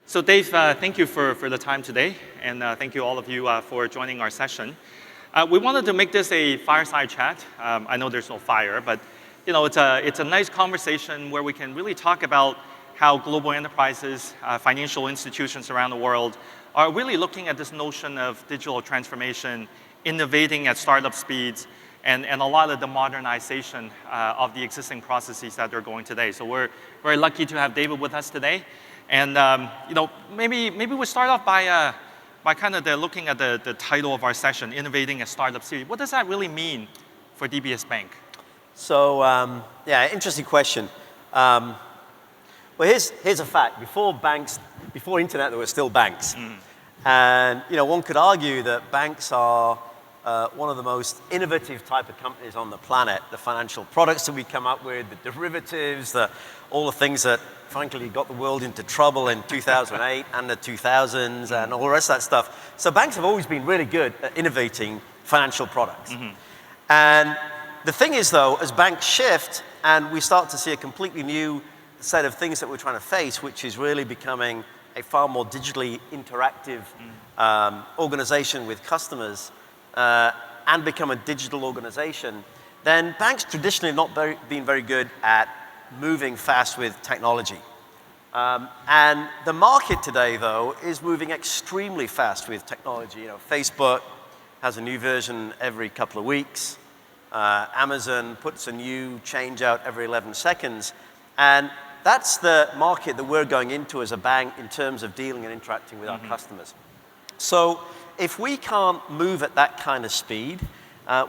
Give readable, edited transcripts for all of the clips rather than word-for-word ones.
So Dave, thank you for the time today, and thank you all of you for joining our session. We wanted to make this a fireside chat. I know there's no fire, but it's a nice conversation where we can really talk about how global enterprises, financial institutions around the world are really looking at this notion of digital transformation, innovating at startup speeds, and a lot of the modernization of the existing processes that they're going today. So we're very lucky to have David with us today. And maybe we'll start off by kind of looking at the title of our session, Innovating at Startup Speed. What does that really mean for DBS Bank? So, yeah, interesting question. Well, here's a fact. Before internet, there were still banks. And, one could argue that banks are one of the most innovative type of companies on the planet. The financial products that we come up with, the derivatives, all the things that, frankly, got the world into trouble in 2008 and the 2000s and all the rest of that stuff. So banks have always been really good at innovating financial products. And the thing is, though, as banks shift and we start to see a completely new set of things that we're trying to face, which is really becoming a far more digitally interactive organization with customers and become a digital organization, then banks traditionally have not been very good at moving fast with technology. And the market today, though, is moving extremely fast with technology. Facebook has a new version every couple of weeks. Amazon puts a new change out every 11 seconds. And that's the market that we're going into as a bank in terms of dealing and interacting with our customers. So if we can't move at that kind of speed,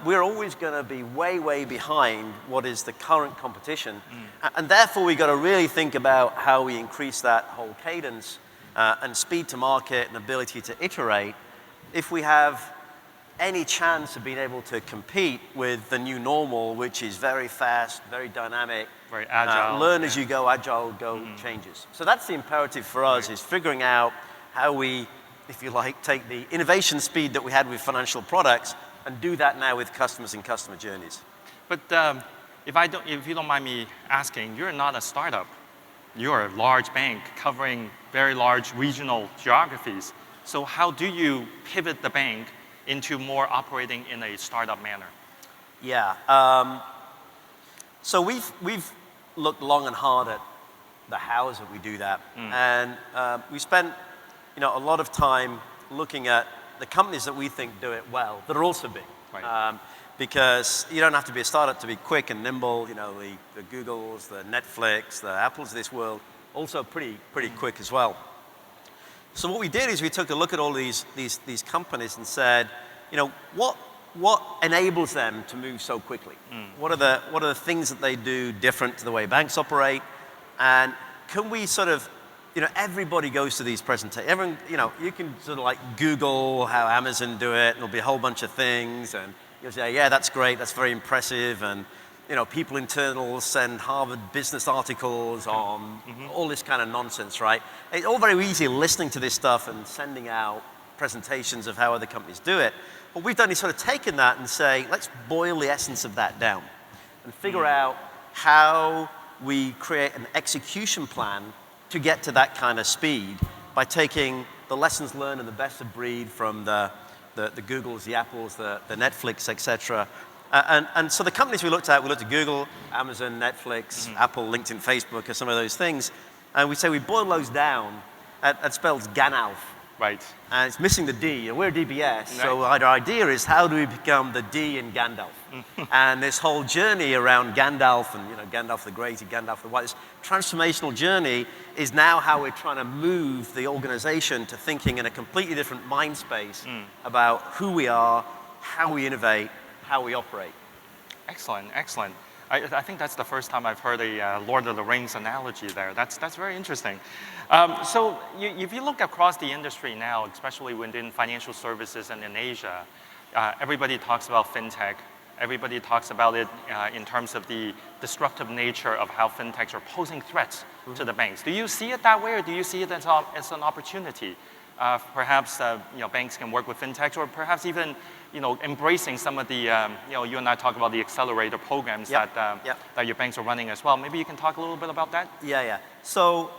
we're always going to be way, way behind what is the current competition. And therefore, we've got to really think about how we increase that whole cadence and speed to market and ability to iterate if we have any chance of being able to compete with the new normal, which is very fast, very dynamic. Very agile. Learn as you go, agile go changes. So that's the imperative for us, is figuring out how we, if you like, take the innovation speed that we had with financial products and do that now with customers and customer journeys. But if you don't mind me asking, you're not a startup. You're a large bank covering very large regional geographies. So how do you pivot the bank into more operating in a startup manner? Yeah. So we've looked long and hard at the hows that we do that. And we spent a lot of time looking at the companies that we think do it well, that are also big. Right. Because you don't have to be a startup to be quick and nimble. The Googles, the Netflix, the Apples of this world, also pretty quick as well. So what we did is we took a look at all these companies and said, what enables them to move so quickly? What are the things that they do different to the way banks operate? And can we sort of, everybody goes to these presentations. Everyone, you can sort of like Google how Amazon do it, and there'll be a whole bunch of things, and you'll say, yeah, that's great, that's very impressive, and people internal send Harvard business articles on all this kind of nonsense, right? It's all very easy listening to this stuff and sending out presentations of how other companies do it. What we've done is sort of taken that and say, let's boil the essence of that down and figure out how we create an execution plan to get to that kind of speed by taking the lessons learned and the best of breed from the Googles, the Apples, the Netflix, et cetera. And so the companies we looked at Google, Amazon, Netflix, Apple, LinkedIn, Facebook, or some of those things. And we say we boil those down. That spells Gandalf. Right. And it's missing the D. And we're DBS. So our idea is, how do we become the D in Gandalf? And this whole journey around Gandalf and Gandalf the Great and Gandalf the White, this transformational journey is now how we're trying to move the organization to thinking in a completely different mind space about who we are, how we innovate, how we operate. Excellent, excellent. I think that's the first time I've heard a Lord of the Rings analogy there. That's very interesting. So if you look across the industry now, especially within financial services and in Asia, everybody talks about fintech. Everybody talks about it in terms of the disruptive nature of how fintechs are posing threats to the banks. Do you see it that way, or do you see it as an opportunity? Perhaps banks can work with fintechs, or perhaps even embracing some of the you and I talk about the accelerator programs that your banks are running as well. Maybe you can talk a little bit about that. Yeah. So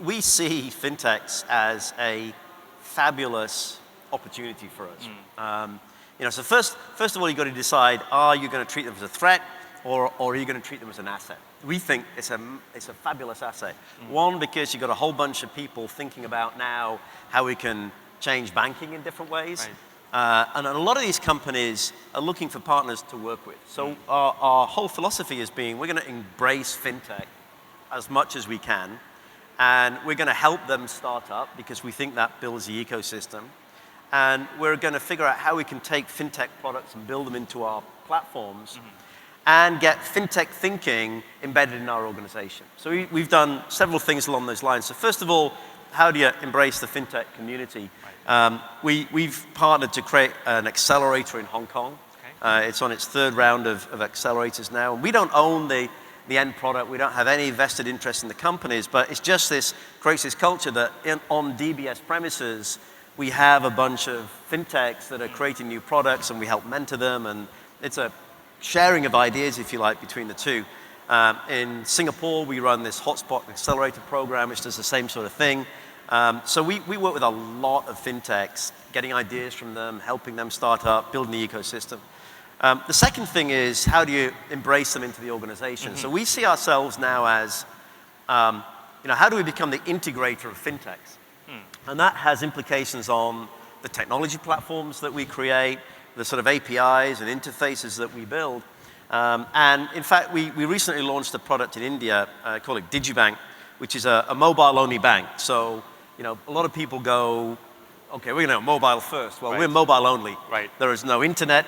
we see fintechs as a fabulous opportunity for us. So first of all, you've got to decide, are you going to treat them as a threat or are you going to treat them as an asset? We think it's a fabulous asset. One, because you've got a whole bunch of people thinking about now how we can change banking in different ways. Right. And a lot of these companies are looking for partners to work with. So our whole philosophy has been, we're going to embrace fintech as much as we can. And we're going to help them start up because we think that builds the ecosystem. And we're going to figure out how we can take fintech products and build them into our platforms and get fintech thinking embedded in our organization. So we've done several things along those lines. So first of all, how do you embrace the fintech community? Right. We've partnered to create an accelerator in Hong Kong. Okay. It's on its third round of accelerators now. We don't own the end product. We don't have any vested interest in the companies, but it's just creates this culture that on DBS premises, we have a bunch of fintechs that are creating new products and we help mentor them, and it's a sharing of ideas, if you like, between the two. In Singapore, we run this hotspot accelerator program, which does the same sort of thing. So we work with a lot of fintechs, getting ideas from them, helping them start up, building the ecosystem. The second thing is, how do you embrace them into the organization? So we see ourselves now as, how do we become the integrator of fintechs? And that has implications on the technology platforms that we create, the sort of APIs and interfaces that we build. And in fact, we recently launched a product in India called Digibank, which is a mobile-only bank. So, a lot of people go, okay, we're going to mobile first. Well, we're mobile only. Right. There is no internet.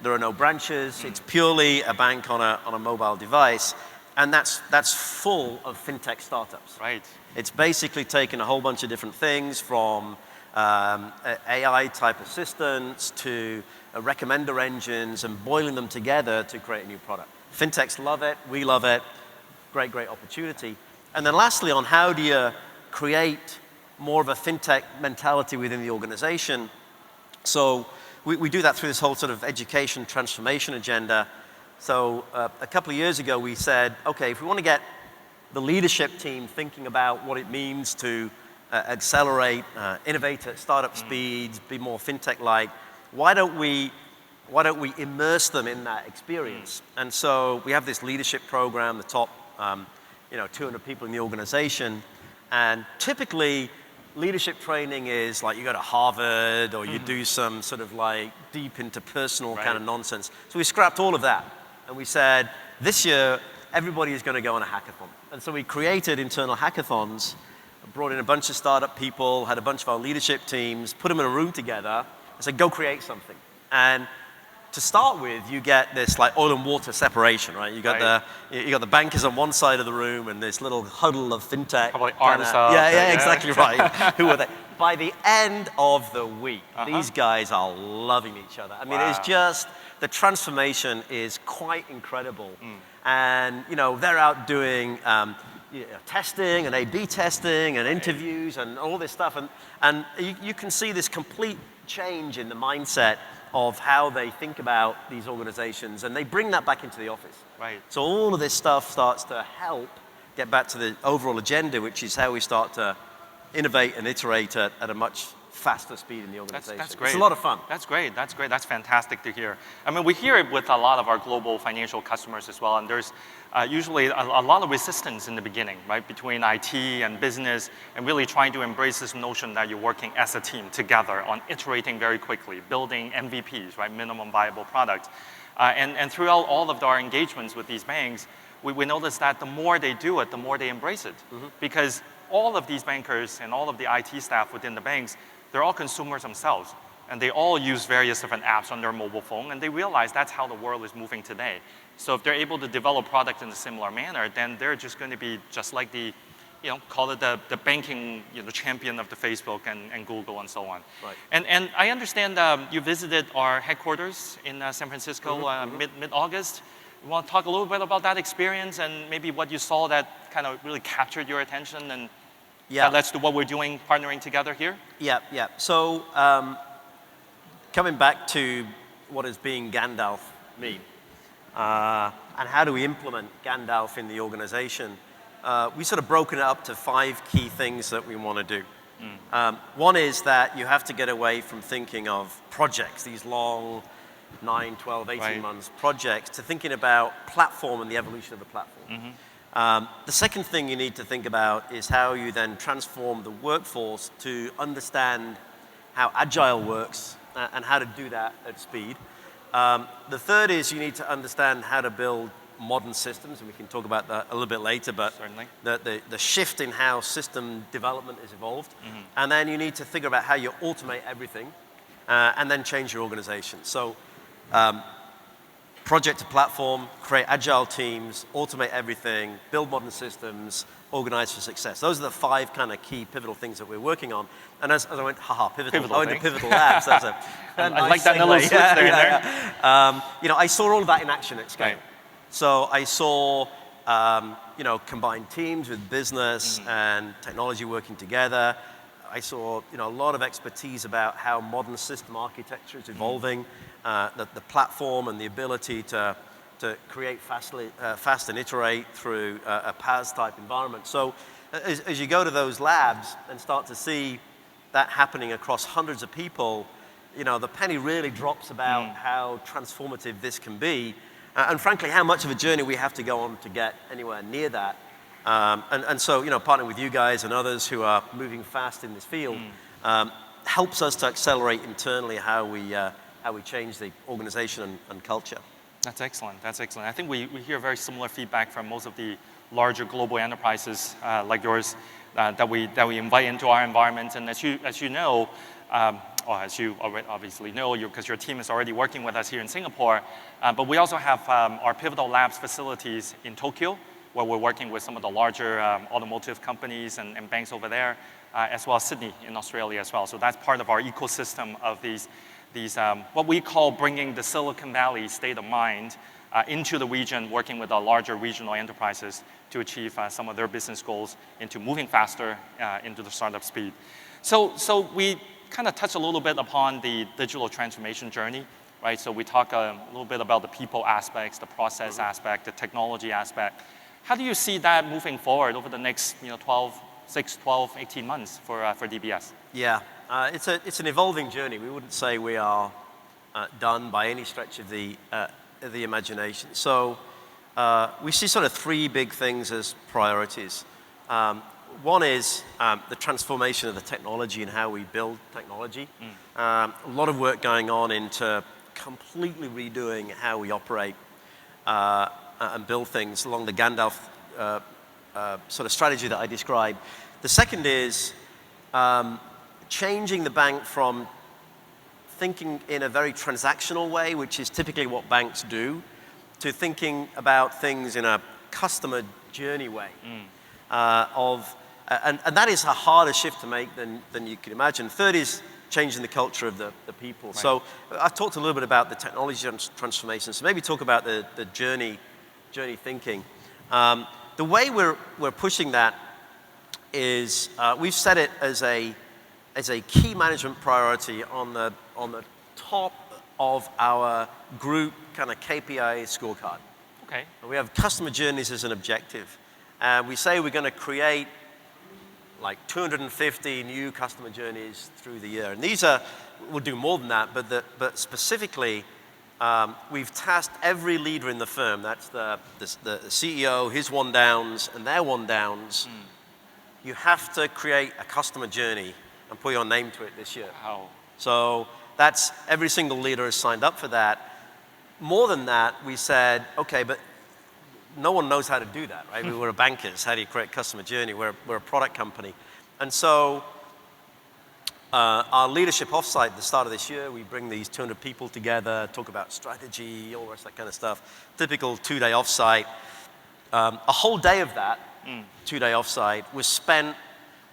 There are no branches. It's purely a bank on a mobile device. And that's full of fintech startups. Right. It's basically taken a whole bunch of different things from AI type assistants to recommender engines and boiling them together to create a new product. Fintechs love it. We love it. Great, great opportunity. And then lastly, on how do you create more of a fintech mentality within the organization? So we do that through this whole sort of education transformation agenda. So a couple of years ago, we said, okay, if we want to get the leadership team thinking about what it means to accelerate, innovate at startup speeds, be more fintech-like, why don't we immerse them in that experience? And so we have this leadership program, the top 200 people in the organization, and typically leadership training is like you go to Harvard or you do some sort of like deep interpersonal kind of nonsense. So we scrapped all of that and we said, this year everybody is going to go on a hackathon. And so we created internal hackathons, brought in a bunch of startup people, had a bunch of our leadership teams, put them in a room together and said, go create something. And to start with, you get this like oil and water separation, right? You got the bankers on one side of the room and this little huddle of fintech. Probably arms up. Yeah, exactly right. Who are they? By the end of the week, these guys are loving each other. I mean, it's just, the transformation is quite incredible. And, they're out doing testing and A/B testing and interviews and all this stuff. And you can see this complete change in the mindset of how they think about these organizations, and they bring that back into the office. Right. So all of this stuff starts to help get back to the overall agenda, which is how we start to innovate and iterate at a much faster speed in the organization. That's great. It's a lot of fun. That's great. That's great. That's fantastic to hear. I mean, we hear it with a lot of our global financial customers as well, and there's usually a lot of resistance in the beginning, right, between IT and business, and really trying to embrace this notion that you're working as a team together on iterating very quickly, building MVPs, right, minimum viable product. And throughout all of our engagements with these banks, we notice that the more they do it, the more they embrace it. Because all of these bankers and all of the IT staff within the banks, they're all consumers themselves. And they all use various different apps on their mobile phone, and they realize that's how the world is moving today. So if they're able to develop product in a similar manner, then they're just going to be just like the, call it the banking champion of the Facebook and Google and so on. Right. And I understand you visited our headquarters in San Francisco mid-August. You want to talk a little bit about that experience and maybe what you saw that kind of really captured your attention and that led to what we're doing, partnering together here? Yeah. So coming back to what does being Gandalf mean? And how do we implement Gandalf in the organization? we sort of broken it up to 5 key things that we want to do. One is that you have to get away from thinking of projects, these long 9, 12, 18 months projects, to thinking about platform and the evolution of the platform. The second thing you need to think about is how you then transform the workforce to understand how agile works and how to do that at speed. The third is you need to understand how to build modern systems, and we can talk about that a little bit later, but certainly, the shift in how system development is evolved. And then you need to figure out how you automate everything and then change your organization. So project to platform, create agile teams, automate everything, build modern systems, organize for success. Those are the 5 kind of key pivotal things that we're working on. And as I went, pivotal, I went to Pivotal Labs. That's a I nice like that segue. little switch there. You know, I saw all of that in action at scale. So I saw, you know, combined teams with business and technology working together. I saw, you know, a lot of expertise about how modern system architecture is evolving, the platform and the ability to create fast and iterate through a PaaS-type environment. So as you go to those labs and start to see that happening across hundreds of people, you know, the penny really drops about how transformative this can be. And frankly, how much of a journey we have to go on to get anywhere near that. And so, you know, partnering with you guys and others who are moving fast in this field helps us to accelerate internally how we change the organization and culture. That's excellent. That's excellent. I think we hear very similar feedback from most of the larger global enterprises like yours that we invite into our environment. And as you know, or as you already obviously know, because your team is already working with us here in Singapore, but we also have our Pivotal Labs facilities in Tokyo, where we're working with some of the larger automotive companies and banks over there, as well as Sydney in Australia as well. So that's part of our ecosystem of these what we call bringing the Silicon Valley state of mind into the region, working with our larger regional enterprises to achieve some of their business goals into moving faster into the startup speed. So we kind of touch a little bit upon the digital transformation journey, right? So we talk a little bit about the people aspects, the process aspect, the technology aspect. How do you see that moving forward over the next 12, 18 months for DBS? Yeah, it's an evolving journey. We wouldn't say we are done by any stretch of the imagination. So we see sort of 3 big things as priorities. One is the transformation of the technology and how we build technology. A lot of work going on into completely redoing how we operate and build things along the Gandalf sort of strategy that I described. The second is changing the bank from thinking in a very transactional way, which is typically what banks do, to thinking about things in a customer journey way. And that is a harder shift to make than you can imagine. Third is changing the culture of the people. Right. So I've talked a little bit about the technology transformation, so maybe talk about the journey thinking. The way we're pushing that is we've set it as a key management priority on the top of our group kind of KPI scorecard. Okay. And we have customer journeys as an objective. And we say we're going to create like 250 new customer journeys through the year. And we'll do more than that, but specifically, we've tasked every leader in the firm, that's the CEO, his one downs, and their one downs. You have to create a customer journey and put your name to it this year. Wow. So that's every single leader has signed up for that. More than that, we said, okay, but no one knows how to do that, right? We're bankers. How do you create customer journey? We're a product company. And so our leadership offsite at the start of this year, we bring these 200 people together, talk about strategy, all the rest of that kind of stuff. Typical 2-day offsite. A whole day of that 2-day offsite was spent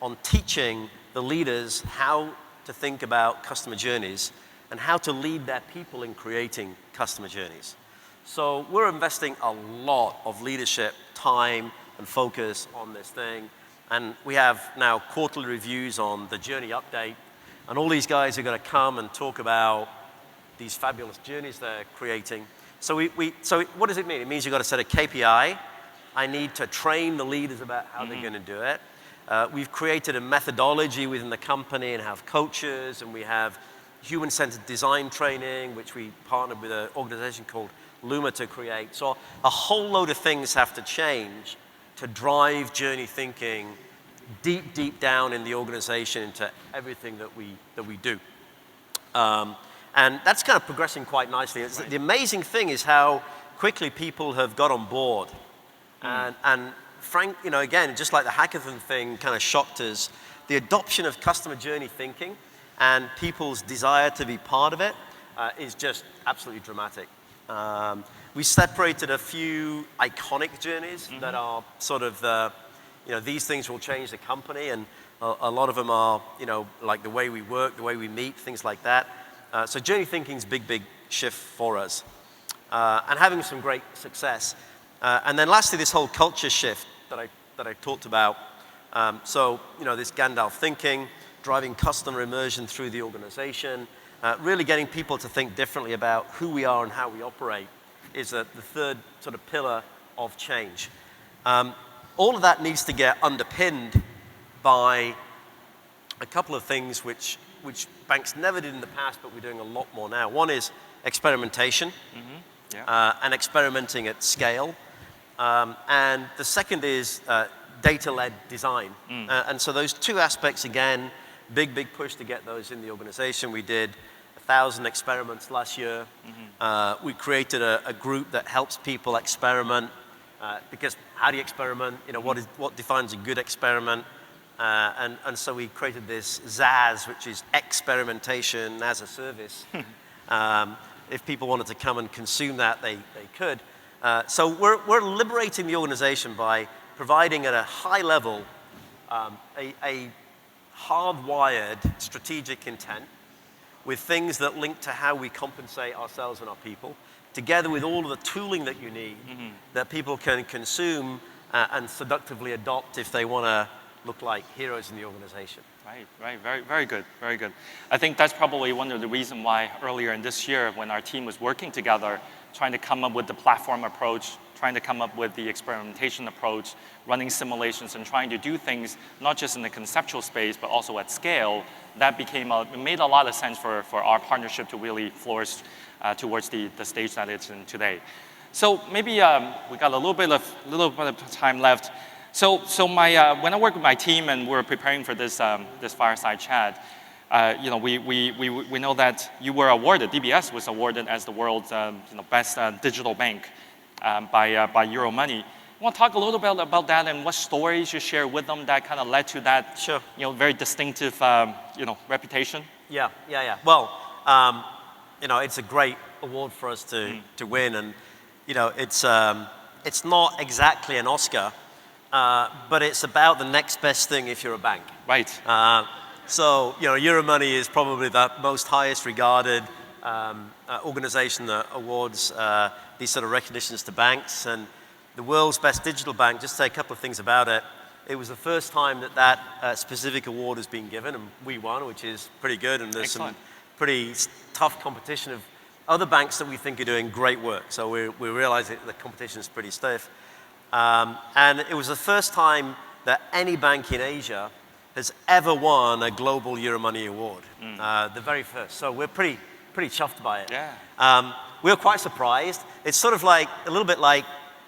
on teaching the leaders how to think about customer journeys and how to lead their people in creating customer journeys. So we're investing a lot of leadership time and focus on this thing. And we have now quarterly reviews on the journey update. And all these guys are going to come and talk about these fabulous journeys they're creating. So so what does it mean? It means you've got to set a KPI I need to train the leaders about how they're going to do it. We've created a methodology within the company and have coaches, and we have human-centered design training, which we partnered with an organization called Luma to create. So a whole load of things have to change to drive journey thinking deep, deep down in the organization into everything that we do. And that's kind of progressing quite nicely. Right. The amazing thing is how quickly people have got on board. And Frank, again, just like the hackathon thing kind of shocked us, the adoption of customer journey thinking and people's desire to be part of it is just absolutely dramatic. We separated a few iconic journeys that are sort of these things will change the company, and a lot of them are, like the way we work, the way we meet, things like that. So journey thinking is a big, big shift for us, and having some great success. And then lastly, this whole culture shift that I talked about. So this Gandalf thinking, driving customer immersion through the organization, really getting people to think differently about who we are and how we operate is the third sort of pillar of change. All of that needs to get underpinned by a couple of things which banks never did in the past, but we're doing a lot more now. One is experimentation, and experimenting at scale. And the second is data-led design. And so those two aspects, again, big push to get those in the organization. We did 1,000 experiments last year. We created a group that helps people experiment, because how do you experiment? What defines a good experiment? And so we created this ZaaS, which is experimentation as a service. If people wanted to come and consume that, they could. So we're liberating the organization by providing at a high level a hardwired strategic intent with things that link to how we compensate ourselves and our people, together with all of the tooling that you need that people can consume and seductively adopt if they want to look like heroes in the organization. Right. Very good. I think that's probably one of the reasons why earlier in this year, when our team was working together, trying to come up with the platform approach, trying to come up with the experimentation approach, running simulations and trying to do things not just in the conceptual space, but also at scale, that it made a lot of sense for our partnership to really flourish towards the stage that it's in today. So maybe we got a little bit of time left. So when I work with my team and we're preparing for this fireside chat, we know that you were awarded. DBS was awarded as the world's best digital bank by Euromoney. You want to talk a little bit about that and what stories you share with them that kind of led to that very distinctive reputation? Yeah. Well, it's a great award for us to win, and it's not exactly an Oscar. But it's about the next best thing if you're a bank. Right. So, Euromoney is probably the most highest regarded organization that awards these sort of recognitions to banks. And the world's best digital bank, just to say a couple of things about it, it was the first time that specific award has been given, and we won, which is pretty good. And there's some pretty tough competition of other banks that we think are doing great work. So we realize that the competition is pretty stiff. And it was the first time that any bank in Asia has ever won a global Euromoney award. The very first. So we're pretty chuffed by it. Yeah. We were quite surprised. It's sort of like a little bit like,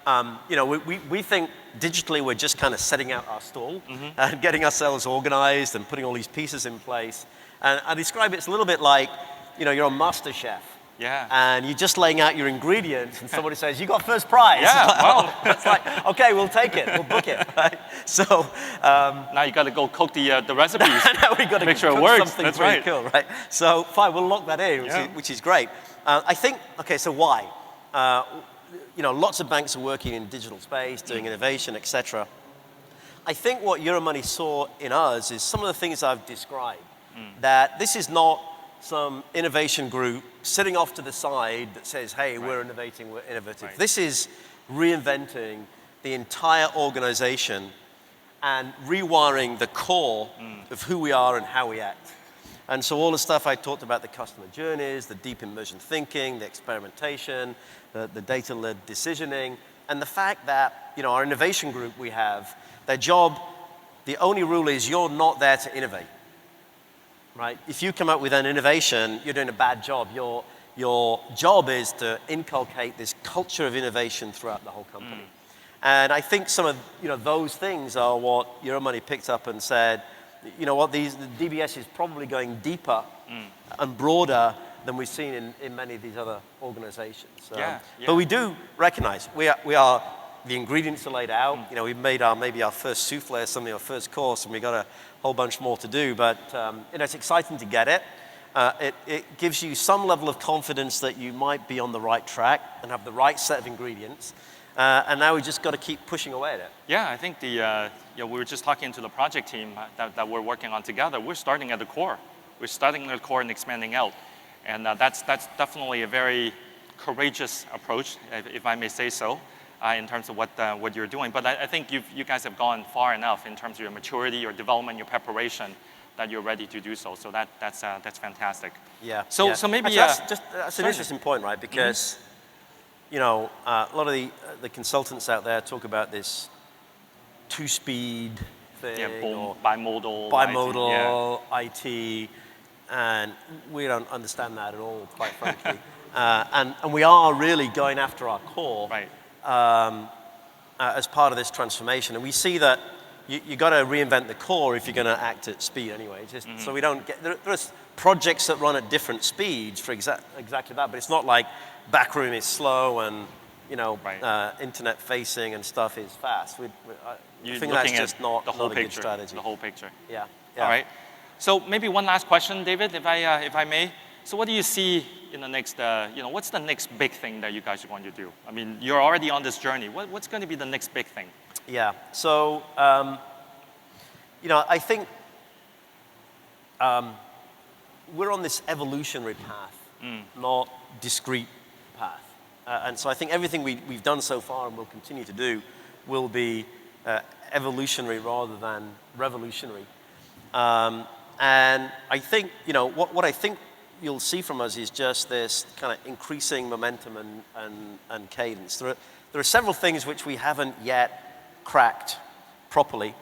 we think digitally we're just kind of setting out our stall and getting ourselves organized and putting all these pieces in place. And I describe it's a little bit like, you're a master chef. Yeah. And you're just laying out your ingredients, and somebody says, "You got first prize." Yeah. Well, it's like, okay, we'll take it, we'll book it. Right? So now you got to go cook the recipes. Now we got to make sure it works. Something That's pretty right. cool, right? So fine, we'll lock that in, which is great. I think. Okay, so why? Lots of banks are working in digital space, doing innovation, etc. I think what Euromoney saw in us is some of the things I've described. That this is not some innovation group sitting off to the side that says, hey, we're innovating, we're innovative. Right. This is reinventing the entire organization and rewiring the core of who we are and how we act. And so all the stuff I talked about, the customer journeys, the deep immersion thinking, the experimentation, the data-led decisioning, And the fact that, our innovation group we have, their job, the only rule is you're not there to innovate, right? If you come up with an innovation, you're doing a bad job. Your job is to inculcate this culture of innovation throughout the whole company. And I think some of those things are what Euromoney picked up and said, the DBS is probably going deeper and broader than we've seen in many of these other organizations. But we do recognize we are the ingredients are laid out. We've made maybe our first souffle, something, our first course, and we've got a whole bunch more to do. But it's exciting to get it. It gives you some level of confidence that you might be on the right track and have the right set of ingredients. And now we just got to keep pushing away at it. Yeah, I think we were just talking to the project team that we're working on together. We're starting at the core. We're starting at the core and expanding out. And that's definitely a very courageous approach, if I may say so, in terms of what you're doing. But I think you guys have gone far enough in terms of your maturity, your development, your preparation, that you're ready to do so. So that's fantastic. Yeah. So maybe actually, that's an interesting point, right? Because a lot of the consultants out there talk about this two-speed thing, or bimodal IT, and we don't understand that at all, quite frankly. And we are really going after our core, right, as part of this transformation. And we see that you got to reinvent the core if you're going to act at speed anyway. So we don't get there's projects that run at different speeds for exactly that, but it's not like backroom is slow and internet facing and stuff is fast. I think that's just not a good strategy. The whole picture. Yeah. All right. So maybe one last question, David, if I may. So what do you see in the next, what's the next big thing that you guys are going to do? I mean, you're already on this journey. What's going to be the next big thing? Yeah. So, I think we're on this evolutionary path, not discrete path. And so I think everything we've done so far and will continue to do will be evolutionary rather than revolutionary. And I think, what I think you'll see from us is just this kind of increasing momentum and cadence. There are several things which we haven't yet cracked properly.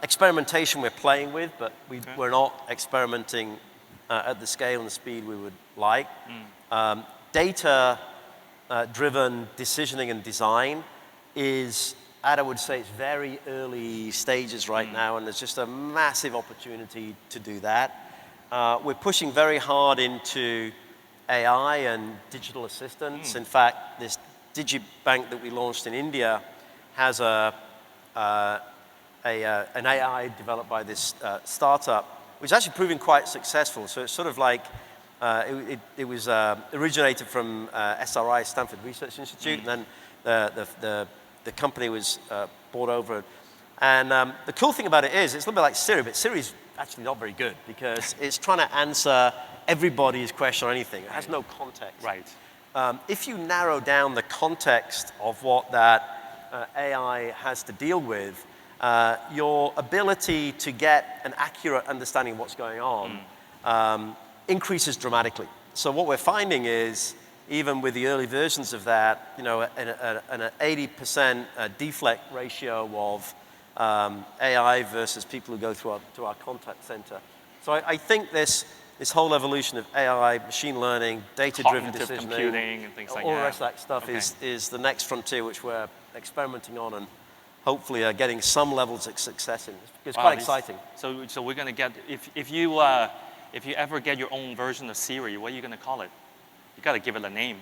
Experimentation we're playing with, but we're not experimenting at the scale and the speed we would like. Data-driven decisioning and design is, I would say, it's very early stages right now, and there's just a massive opportunity to do that. We're pushing very hard into AI and digital assistants. In fact, this DigiBank that we launched in India has an AI developed by this startup, which is actually proving quite successful. So it's sort of like, it was originated from SRI, Stanford Research Institute, and then the company was bought over. And the cool thing about it is, it's a little bit like Siri, but Siri is actually not very good because it's trying to answer everybody's question or anything. It has no context. Right. If you narrow down the context of what that AI has to deal with, your ability to get an accurate understanding of what's going on increases dramatically. So what we're finding is, even with the early versions of that, an 80% deflect ratio of AI versus people who go to our contact center. So I think this whole evolution of AI, machine learning, data-driven decisioning, computing, and things like that. All the rest of that stuff is the next frontier which we're experimenting on and hopefully are getting some levels of success in. It's quite exciting. So we're going to get, if you ever get your own version of Siri, what are you going to call it? You got to give it a name.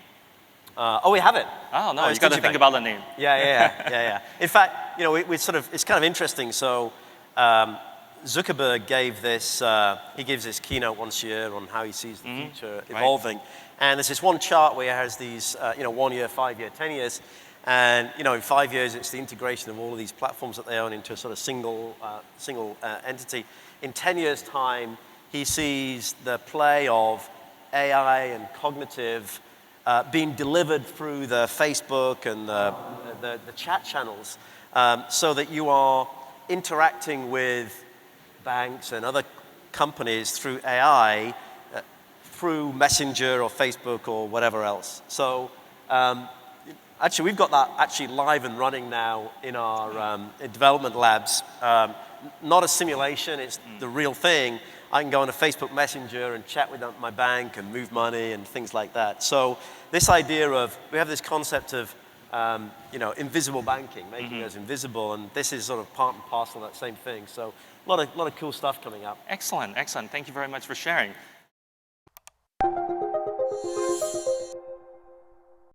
We have it. Oh, no, you got to think about the name. Yeah. In fact, it's kind of interesting. So Zuckerberg gave this, he gives this keynote once a year on how he sees the future evolving. Right. And there's this one chart where he has these, 1 year, 5 year, 10 years. And, in 5 years, it's the integration of all of these platforms that they own into a sort of single entity. In 10 years' time, he sees the play of AI and cognitive being delivered through the Facebook and the chat channels, so that you are interacting with banks and other companies through AI, through Messenger or Facebook or whatever else. So Actually, we've got that actually live and running now in our development labs. Not a simulation, it's the real thing. I can go on a Facebook Messenger and chat with my bank and move money and things like that. So this idea of, we have this concept of invisible banking, making us invisible, and this is sort of part and parcel of that same thing. So a lot of cool stuff coming up. Excellent, excellent. Thank you very much for sharing.